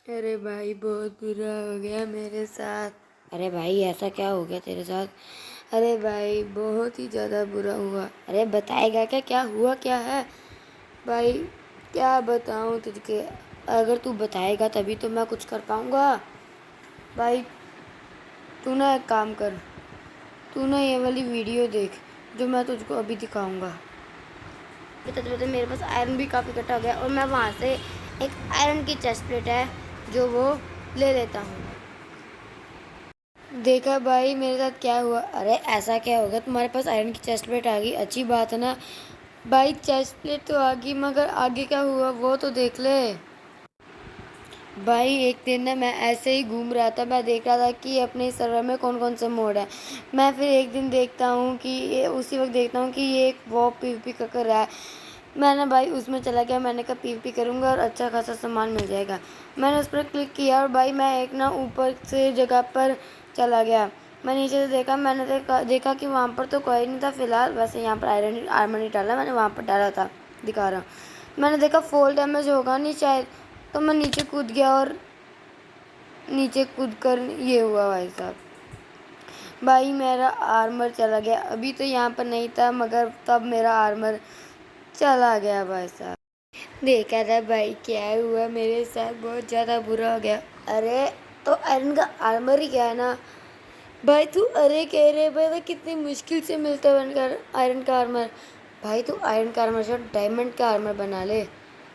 अरे भाई बहुत बुरा हो गया मेरे साथ। अरे भाई ऐसा क्या हो गया तेरे साथ? अरे भाई बहुत ही ज़्यादा बुरा हुआ। अरे बताएगा क्या, क्या हुआ क्या है? भाई क्या बताऊँ तुझके। अगर तू बताएगा तभी तो मैं कुछ कर पाऊंगा। भाई तू ना एक काम कर, तू ना ये वाली वीडियो देख जो मैं तुझको अभी दिखाऊंगा। तो मेरे पास आयरन भी काफ़ी इकट्ठा हो गया और मैं वहाँ से एक आयरन की चेस्ट प्लेट है जो वो ले लेता हूँ। देखा भाई मेरे साथ क्या हुआ। अरे ऐसा क्या होगा, तुम्हारे पास आयरन की चेस्ट प्लेट आ गई, अच्छी बात है ना। भाई चेस्ट प्लेट तो आ गई मगर आगे क्या हुआ वो तो देख ले। भाई एक दिन ना मैं ऐसे ही घूम रहा था, मैं देख रहा था कि अपने सर्वर में कौन कौन से मोड है। मैं फिर एक दिन देखता हूँ कि उसी वक्त देखता हूँ कि ये एक वो पीवीपी का कर रहा है। मैं ना भाई उसमें चला गया, मैंने कहा पीवीपी करूँगा और अच्छा खासा सामान मिल जाएगा। मैंने उस पर क्लिक किया और भाई मैं एक ना ऊपर से जगह पर चला गया। मैं नीचे से देखा, मैंने देखा कि वहाँ पर तो कोई नहीं था फ़िलहाल। वैसे यहाँ पर आयरन आर्मर नहीं डाला मैंने, वहाँ पर डाला था, दिखा रहा। मैंने देखा फॉल डैमेज होगा नहीं शायद, तो मैं नीचे कूद गया और नीचे कूद कर ये हुआ भाई साहब। भाई मेरा आर्मर चला गया। अभी तो यहाँ पर नहीं था मगर तब मेरा आर्मर चला गया भाई साहब। देखा था भाई क्या हुआ मेरे साथ, बहुत ज़्यादा बुरा हो गया। अरे तो आयरन का आर्मर ही क्या है ना। भाई तू अरे कह रहे भाई, तो कितनी मुश्किल से मिलता है आयरन का आर्मर। भाई तू आयरन का आर्मर छोड़, डायमंड का आर्मर बना ले।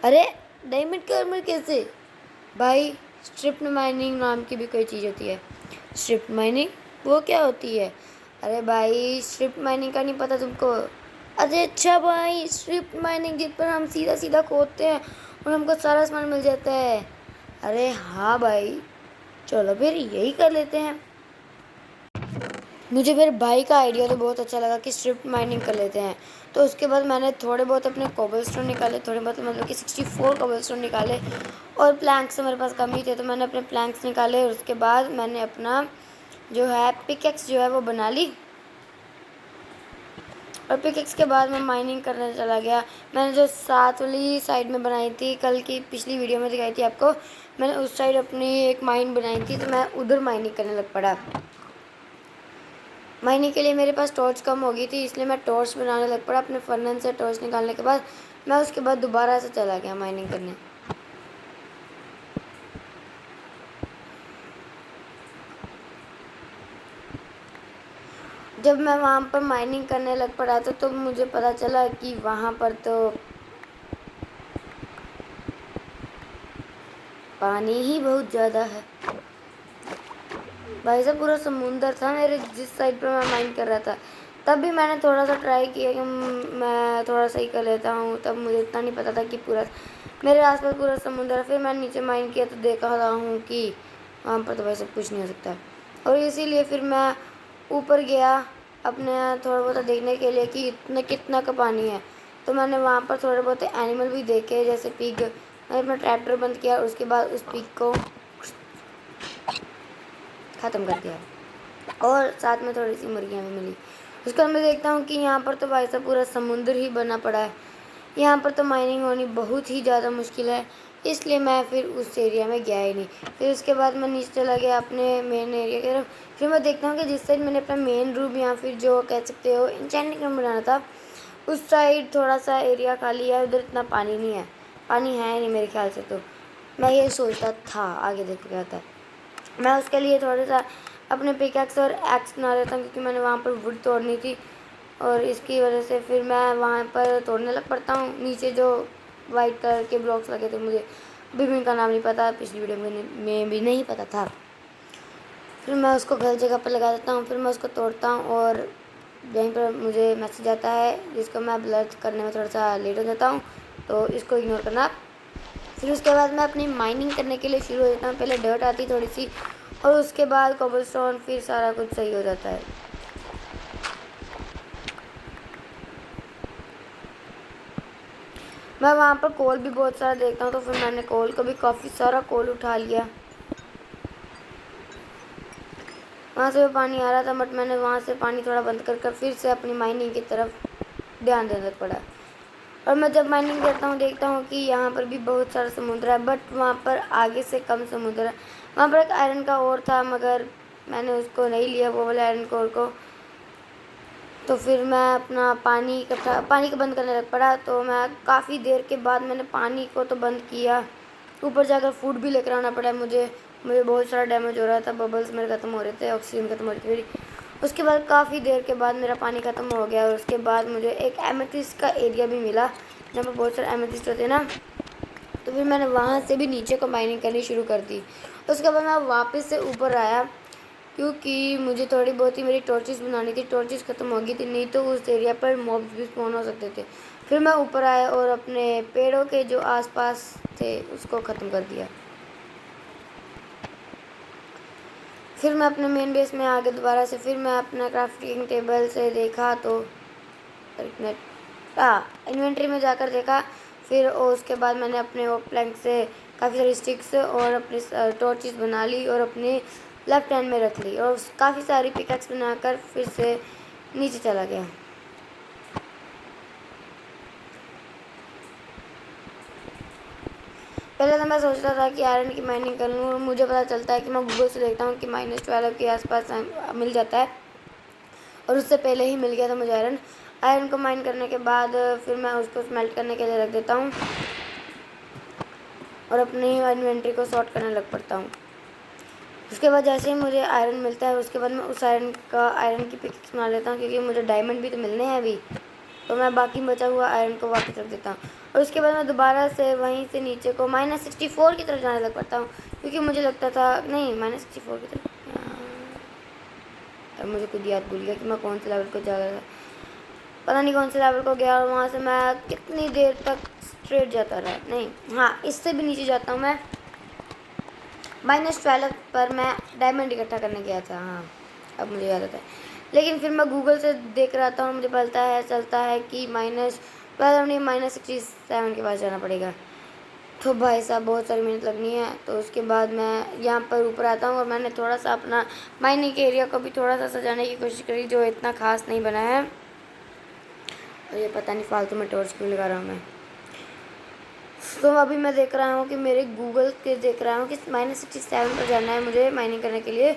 अरे डायमंड का आर्मर कैसे? भाई स्ट्रिप माइनिंग नाम की भी कोई चीज़ होती है। स्ट्रिप माइनिंग वो क्या होती है? अरे भाई स्ट्रिप माइनिंग का नहीं पता तुमको? अरे अच्छा भाई, स्ट्रिप माइनिंग जिस पर हम सीधा सीधा खोदते हैं और हमको सारा सामान मिल जाता है। अरे हाँ भाई, चलो फिर यही कर लेते हैं। मुझे मेरे भाई का आइडिया तो बहुत अच्छा लगा कि स्ट्रिप माइनिंग कर लेते हैं। तो उसके बाद मैंने थोड़े बहुत अपने कोबलस्टोन निकाले, थोड़े बहुत मतलब कि 64 कोबलस्टोन निकाले। और प्लैंक्स तो मेरे पास कम ही थे तो मैंने अपने प्लैंक्स निकाले और उसके बाद मैंने अपना जो है पिकेक्स जो है वो बना ली। और पिकेक्स के बाद मैं माइनिंग करने चला गया। मैंने जो साथ वाली साइड में बनाई थी, कल की पिछली वीडियो में दिखाई थी आपको, मैंने उस साइड अपनी एक माइन बनाई थी तो मैं उधर माइनिंग करने लग पड़ा। माइनिंग के लिए मेरे पास टॉर्च कम हो गई थी इसलिए मैं टॉर्च बनाने लग पड़ा। अपने फर्नेस से टॉर्च निकालने के बाद मैं उसके बाद दोबारा से चला गया माइनिंग करने। जब मैं वहाँ पर माइनिंग करने लग पड़ा था तो मुझे पता चला कि वहाँ पर तो पानी ही बहुत ज़्यादा है। भाई साहब पूरा समुंदर था मेरे जिस साइड पर मैं माइन कर रहा था। तब भी मैंने थोड़ा सा ट्राई किया कि मैं थोड़ा सा ही कर लेता हूँ, तब मुझे इतना नहीं पता था कि पूरा मेरे आसपास पूरा समुंदर है। फिर मैंने नीचे माइन किया तो देखा रहा हूँ कि वहाँ पर तो भाई सब कुछ नहीं हो सकता। और इसीलिए फिर मैं ऊपर गया अपने थोड़ा बहुत देखने के लिए कि इतना कितना का पानी है। तो मैंने वहाँ पर थोड़े बहुत एनिमल भी देखे जैसे पिग। मैंने अपना ट्रैक्टर बंद किया और उसके बाद उस पिग को ख़त्म कर दिया और साथ में थोड़ी सी मुर्गियाँ भी मिली। उसके बाद मैं देखता हूँ कि यहाँ पर तो भाई साहब पूरा समुंदर ही बना पड़ा है। यहाँ पर तो माइनिंग होनी बहुत ही ज़्यादा मुश्किल है, इसलिए मैं फिर उस एरिया में गया ही नहीं। फिर उसके बाद मैं नीचे चला गया अपने मेन एरिया की तरफ। फिर मैं देखता हूँ कि जिस साइड मैंने अपना मेन रूम या फिर जो कह सकते हो इंचेंटिंग रूम बनाना था, उस साइड थोड़ा सा एरिया खाली है, उधर इतना पानी नहीं है, पानी है नहीं मेरे ख्याल से। तो मैं ये सोचता था, आगे देखो क्या होता है। मैं उसके लिए थोड़ा सा अपने पिकैक्स और एक्स बना लेता हूँ क्योंकि मैंने वहाँ पर वुड तोड़नी थी और इसकी वजह से फिर मैं वहाँ पर तोड़ने लग पड़ता हूँ। नीचे जो वाइट कलर के ब्लॉक्स लगे थे, मुझे अभी भी उनका नाम नहीं पता, पिछली वीडियो में भी नहीं पता था। फिर मैं उसको गलत जगह पर लगा देता हूँ, फिर मैं उसको तोड़ता हूँ और यहीं पर मुझे मैसेज आता है जिसको मैं ब्लर करने में थोड़ा सा लेट हो जाता हूँ, तो इसको इग्नोर करना आप। फिर उसके बाद मैं अपनी माइनिंग करने के लिए शुरू हो जाता हूँ। पहले डर्ट आती थोड़ी सी और उसके बाद कोबलस्टोन, फिर सारा कुछ सही हो जाता है। मैं वहाँ पर कोल भी बहुत सारा देखता हूँ तो फिर मैंने कोल को भी काफ़ी सारा कोल उठा लिया। वहाँ से पानी आ रहा था बट मैंने वहाँ से पानी थोड़ा बंद कर फिर से अपनी माइनिंग की तरफ ध्यान देना पड़ा। और मैं जब माइनिंग करता हूँ देखता हूँ कि यहाँ पर भी बहुत सारा समुद्र है, बट वहाँ पर आगे से कम समुद्र है। वहाँ पर एक आयरन का ओर था, मगर मैंने उसको नहीं लिया, वो वाला आयरन कोर को। तो फिर मैं अपना पानी को बंद करने लग पड़ा। तो मैं काफ़ी देर के बाद मैंने पानी को तो बंद किया, ऊपर जाकर फूड भी लेकर आना पड़ा मुझे बहुत सारा डैमेज हो रहा था, बबल्स मेरे ख़त्म हो रहे थे, ऑक्सीजन ख़त्म हो रही थी मेरी। उसके बाद काफ़ी देर के बाद मेरा पानी ख़त्म हो गया और उसके बाद मुझे एक एमेथिस्ट का एरिया भी मिला जहाँ पर बहुत सारे एमेथिस्ट होते हैं ना। तो फिर मैंने वहाँ से भी नीचे को माइनिंग करनी शुरू कर दी। उसके बाद मैं वापस से ऊपर आया, क्योंकि मुझे थोड़ी बहुत ही मेरी टॉर्चेस बनानी थी, टॉर्चेस ख़त्म हो गई थी, नहीं तो उस एरिया पर मॉब्स भी स्पॉन हो सकते थे। फिर मैं ऊपर आया और अपने पेड़ों के जो आसपास थे उसको ख़त्म कर दिया। फिर मैं अपने मेन बेस में आ गया दोबारा से। फिर मैं अपना क्राफ्टिंग टेबल से देखा तो इन्वेंट्री में जाकर देखा। फिर उसके बाद मैंने अपने वो प्लैंक से काफ़ी सारी स्टिक्स और अपनी टॉर्चेस बना ली और अपने लेफ्ट हैंड में रख ली और काफ़ी सारी पिकैक्स बनाकर फिर से नीचे चला गया। पहले तो मैं सोच रहा था कि आयरन की माइनिंग कर लूँ, और मुझे पता चलता है कि मैं गूगल से देखता हूँ कि -12 के आसपास मिल जाता है, और उससे पहले ही मिल गया था मुझे आयरन को माइन करने के बाद फिर मैं उसको स्मेल्ट करने के लिए रख देता हूँ और अपनी इन्वेंट्री को सॉर्ट करने लग पड़ता हूँ। उसके बाद जैसे ही मुझे आयरन मिलता है उसके बाद मैं उस आयरन की पिक्स बना लेता हूँ, क्योंकि मुझे डायमंड भी तो मिलने हैं अभी। तो मैं बाकी बचा हुआ आयरन को वापस रख देता हूँ और उसके बाद मैं दोबारा से वहीं से नीचे को -64 की तरफ जाने लग पड़ता हूँ, क्योंकि मुझे लगता था नहीं -64 की तरफ। अब मुझे खुद याद भूल गया कि मैं कौन से लेवल को जा रहा था, पता नहीं कौन से लेवल को गया, और वहाँ से मैं कितनी देर तक स्ट्रेट जाता रहा। नहीं, हाँ, इससे भी नीचे जाता हूँ मैं। -12 पर मैं डायमंड इकट्ठा करने गया था। हाँ, अब मुझे याद आता है। लेकिन फिर मैं गूगल से देख रहा था और मुझे चलता है कि -67 के पास जाना पड़ेगा। तो भाई साहब बहुत सारी मेहनत लगनी है। तो उसके बाद मैं यहाँ पर ऊपर आता हूँ और मैंने थोड़ा सा अपना माइनिंग के एरिया को भी थोड़ा सा सजाने की कोशिश करी, जो इतना ख़ास नहीं बना है। और ये पता नहीं फालतू में टॉर्च क्यों लगा रहा हूँ मैं। तो अभी मैं देख रहा हूँ कि मेरे गूगल के देख रहा हूँ कि -67 पर जाना है मुझे माइनिंग करने के लिए।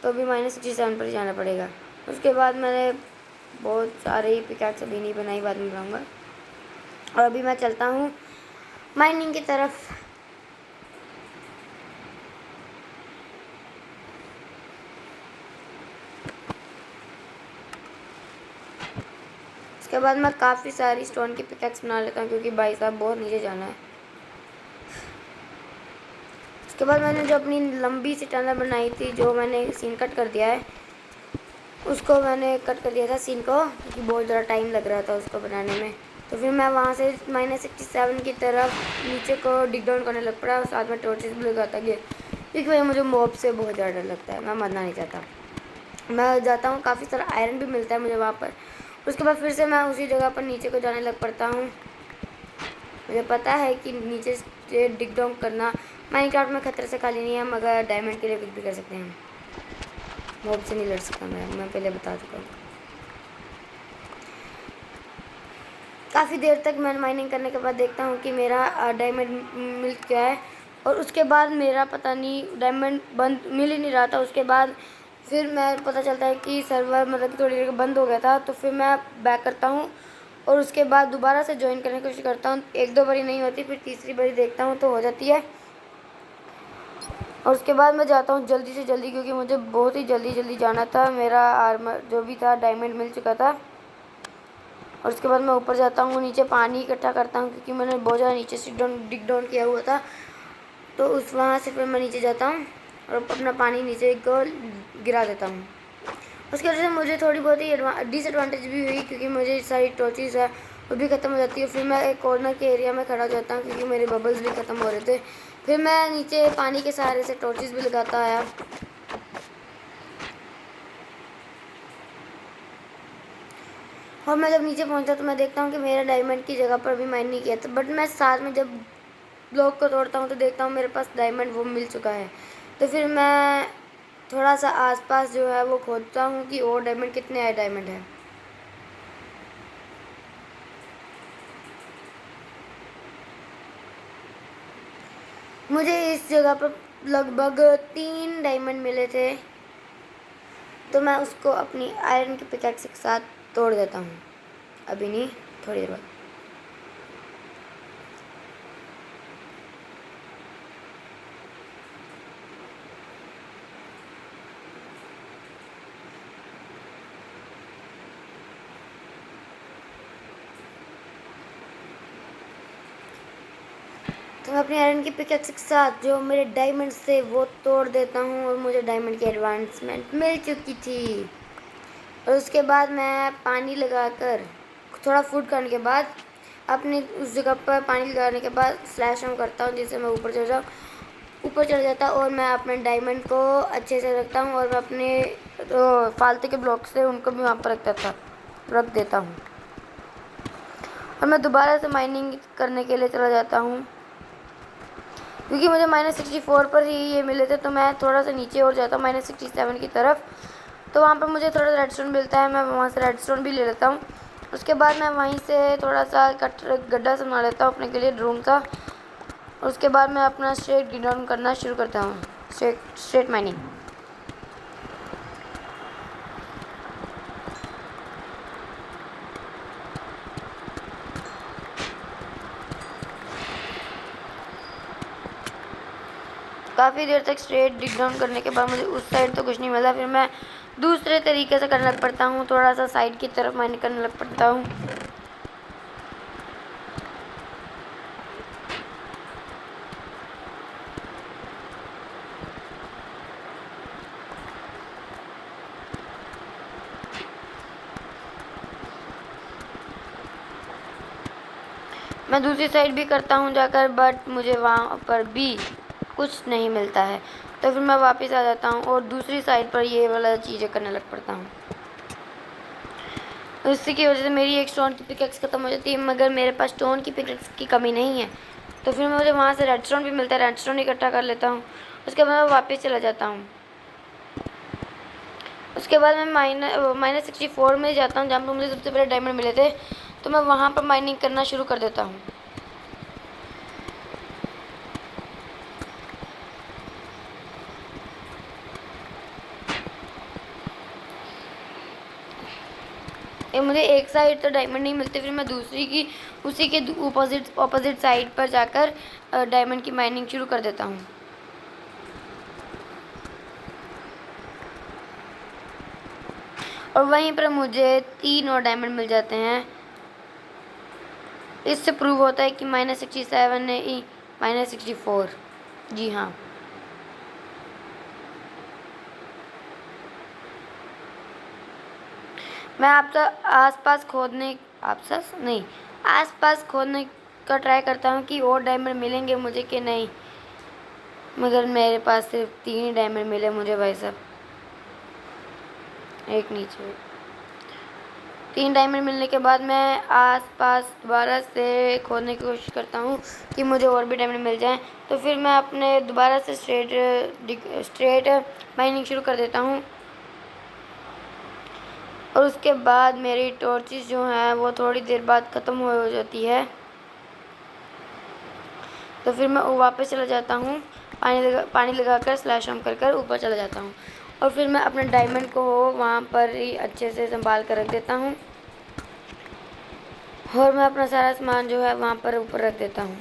तो अभी -67 पर ही जाना पड़ेगा। उसके बाद मैंने बहुत सारे पिकैक्स अभी नहीं बनाई, बाद में बनाऊँगा। और अभी मैं चलता हूँ माइनिंग की तरफ। उसके बाद मैं काफ़ी सारी स्टोन की पिकैक्स बना लेता हूँ, क्योंकि भाई साहब बहुत नीचे जाना है। उसके बाद मैंने जो अपनी लंबी सी टनल बनाई थी, जो मैंने सीन कट कर दिया है, उसको मैंने कट कर दिया था सीन को, क्योंकि बहुत ज़्यादा टाइम लग रहा था उसको बनाने में। तो फिर मैं वहाँ से -67 की तरफ नीचे को डिग डाउन करने लग पड़ा और साथ में टॉर्चेस भी लगाता गया, क्योंकि भाई मुझे मॉब से बहुत ज़्यादा डर लगता है, मैं मरना नहीं चाहता। मैं जाता हूँ, काफ़ी सारा आयरन भी मिलता है मुझे वहाँ पर। उसके बाद फिर से मैं उसी जगह पर नीचे को जाने लग पड़ता हूँ। मुझे पता है कि नीचे से डिग डाउन करना माइनक्राफ्ट में खतरे से खाली नहीं है, मगर डायमंड के लिए कुछ भी कर सकते हैं। मॉब से नहीं लड़ सकता मैं पहले बता चुका हूँ। काफ़ी देर तक मैं माइनिंग करने के बाद देखता हूँ कि मेरा डायमंड मिल गया है, और उसके बाद मेरा पता नहीं डायमंड मिल ही नहीं रहा था। उसके बाद फिर मैं पता चलता है कि सर्वर मतलब थोड़ी देर बंद हो गया था। तो फिर मैं बैक करता हूँ और उसके बाद दोबारा से ज्वाइन करने की कोशिश करता हूँ। 1-2 बारी नहीं होती, फिर तीसरी बारी देखता हूँ तो हो जाती है। और उसके बाद मैं जाता हूँ जल्दी से जल्दी, क्योंकि मुझे बहुत ही जल्दी जाना था। मेरा आर्मर जो भी था डायमंड मिल चुका था। और उसके बाद मैं ऊपर जाता हूँ, नीचे पानी इकट्ठा करता हूँ, क्योंकि मैंने बहुत ज़्यादा नीचे से डिग डाउन किया हुआ था। तो उस वहाँ से फिर मैं नीचे जाता हूँ और अपना पानी नीचे को गिरा देता हूँ। उसकी वजह से मुझे थोड़ी बहुत ही डिसएडवांटेज भी हुई, क्योंकि मुझे सारी टॉर्चेस है वो भी ख़त्म हो जाती है। फिर मैं एक कॉर्नर के एरिया में खड़ा हो जाता हूँ, क्योंकि मेरे बबल्स भी ख़त्म हो रहे थे। फिर मैं नीचे पानी के सहारे से टॉर्चेस भी लगाता आया। और मैं जब नीचे पहुंचा तो मैं देखता हूँ कि मेरा डायमंड की जगह पर भी माइन नहीं किया था, बट मैं साथ में जब ब्लॉक को तोड़ता हूँ तो देखता हूँ मेरे पास डायमंड वो मिल चुका है। तो फिर मैं थोड़ा सा आसपास जो है वो खोदता हूँ कि और डायमंड कितने आए डायमंड है। मुझे इस जगह पर लगभग 3 डायमंड मिले थे, तो मैं उसको अपनी आयरन की पिकैक्स के साथ तोड़ देता हूँ। अभी नहीं, थोड़ी देर बाद। तो मैं अपनी आयरन की पिकैक्स के साथ जो मेरे डायमंड से वो तोड़ देता हूँ और मुझे डायमंड की एडवांसमेंट मिल चुकी थी। और उसके बाद मैं पानी लगाकर थोड़ा फूड करने के बाद अपनी उस जगह पर पानी लगाने के बाद स्लैश ऑन करता हूँ, जिससे मैं ऊपर चढ़ जाऊँ, ऊपर चढ़ जाता और मैं अपने डायमंड को अच्छे से रखता हूँ और मैं अपने फालतू के ब्लॉक से उनको भी वहाँ पर रख देता हूँ। और मैं दोबारा से माइनिंग करने के लिए चला जाता हूँ, क्योंकि मुझे -64 पर ही ये मिले थे, तो मैं थोड़ा सा नीचे और जाता हूँ -67 की तरफ। तो वहाँ पर मुझे थोड़ा रेडस्टोन मिलता है, मैं वहाँ से रेडस्टोन भी ले लेता हूँ। उसके बाद मैं वहीं से थोड़ा सा गड्ढा सा बना लेता हूँ अपने के लिए, रूम सा। उसके बाद मैं अपना स्ट्रेट डाउन करना शुरू करता हूँ, स्ट्रेट माइनिंग। काफ़ी देर तक स्ट्रेट डिग डाउन करने के बाद मुझे उस साइड तो कुछ नहीं मिला, फिर मैं दूसरे तरीके से करने लग पड़ता हूँ, थोड़ा सा साइड की तरफ माइनिंग करने लग पड़ता हूँ। मैं दूसरी साइड भी करता हूँ जाकर, बट मुझे वहाँ पर भी कुछ नहीं मिलता है, तो फिर मैं वापस आ जाता हूँ और दूसरी साइड पर ये वाला चीज़ें करने लग पड़ता हूँ। इसी की वजह से मेरी एक स्टोन की पिकैक्स ख़त्म हो जाती है, मगर मेरे पास स्टोन की पिकैक्स की कमी नहीं है, तो फिर मुझे वहाँ से रेडस्टोन भी मिलता है, रेडस्टोन इकट्ठा कर लेता हूँ। उसके बाद मैं वापस चला जाता हूँ। उसके बाद मैं -64 में जाता हूँ, जहाँ पर मुझे सबसे पहले डायमंड मिले थे, तो मैं वहाँ पर माइनिंग करना शुरू कर देता हूँ। मुझे एक साइड तो डायमंड नहीं मिलते, फिर मैं दूसरी की उसी के ऑपोजिट साइड पर जाकर डायमंड की माइनिंग शुरू कर देता हूँ। और वहीं पर मुझे 3 और डायमंड मिल जाते हैं। इससे प्रूव होता है कि -67 नहीं -64, जी हाँ। मैं आसपास खोदने का ट्राई करता हूँ कि और डायमंड मिलेंगे मुझे कि नहीं, मगर मेरे पास सिर्फ 3 ही डायमंड मिले मुझे भाई साहब। एक नीचे 3 डायमंड मिलने के बाद मैं आसपास दोबारा से खोदने की कोशिश करता हूँ कि मुझे और भी डायमंड मिल जाएं, तो फिर मैं अपने दोबारा से स्ट्रेट माइनिंग शुरू कर देता हूँ। और उसके बाद मेरी टॉर्चेस जो हैं वो थोड़ी देर बाद ख़त्म हो जाती है, तो फिर मैं वापस चला जाता हूँ, पानी लगाकर स्लैश ऑन कर ऊपर चला जाता हूँ। और फिर मैं अपने डायमंड को वहाँ पर ही अच्छे से संभाल कर रख देता हूँ, और मैं अपना सारा सामान जो है वहाँ पर ऊपर रख देता हूँ।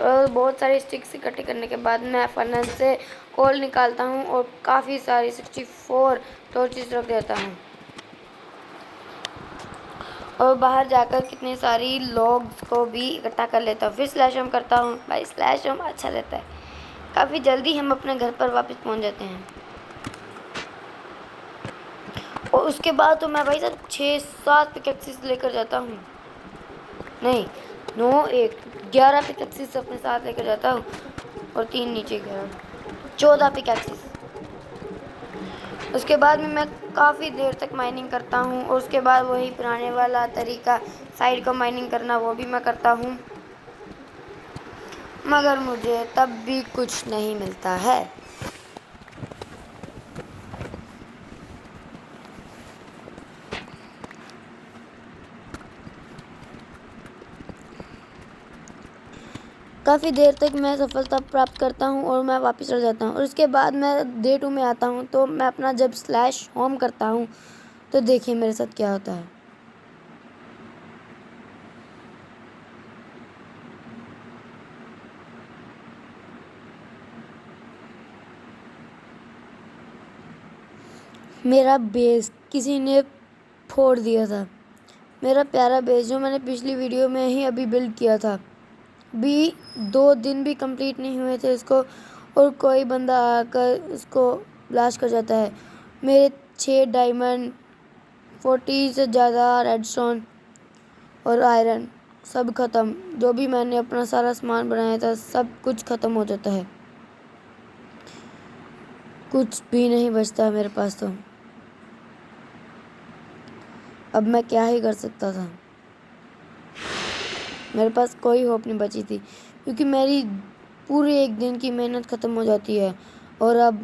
और बहुत सारी स्टिक्स इकट्ठे करने के बाद मैं फर्नेस से कोल निकालता हूँ और काफ़ी सारी 64 टॉर्चेस रख देता हूँ। और बाहर जाकर कितनी सारी लॉग्स को भी इकट्ठा कर लेता हूँ, फिर स्लैश होम करता हूँ। भाई स्लैश होम अच्छा रहता है, काफ़ी जल्दी हम अपने घर पर वापस पहुँच जाते हैं। और उसके बाद तो मैं भाई साहब 6-7 पिकैक्सेस लेकर जाता हूँ, नहीं 11 पिकैक्सेस अपने साथ लेकर जाता हूँ, और 3 नीचे 14 पिकैक्सेस। उसके बाद में मैं काफ़ी देर तक माइनिंग करता हूँ, और उसके बाद वही पुराने वाला तरीका साइड को माइनिंग करना वो भी मैं करता हूँ, मगर मुझे तब भी कुछ नहीं मिलता है। काफ़ी देर तक मैं सफलता प्राप्त करता हूँ और मैं वापस चला जाता हूँ और उसके बाद मैं डे 2 में आता हूँ। तो मैं अपना जब स्लैश होम करता हूँ तो देखिए मेरे साथ क्या होता है। मेरा बेस किसी ने फोड़ दिया था। मेरा प्यारा बेस जो मैंने पिछली वीडियो में ही अभी बिल्ड किया था, भी 2 दिन भी कंप्लीट नहीं हुए थे इसको और कोई बंदा आकर इसको ब्लास्ट कर जाता है। मेरे 6 डायमंड, 40 से ज़्यादा रेडस्टोन और आयरन सब ख़त्म। जो भी मैंने अपना सारा सामान बनाया था सब कुछ ख़त्म हो जाता है, कुछ भी नहीं बचता मेरे पास। तो अब मैं क्या ही कर सकता था। मेरे पास कोई होप नहीं बची थी क्योंकि मेरी पूरे एक दिन की मेहनत ख़त्म हो जाती है और अब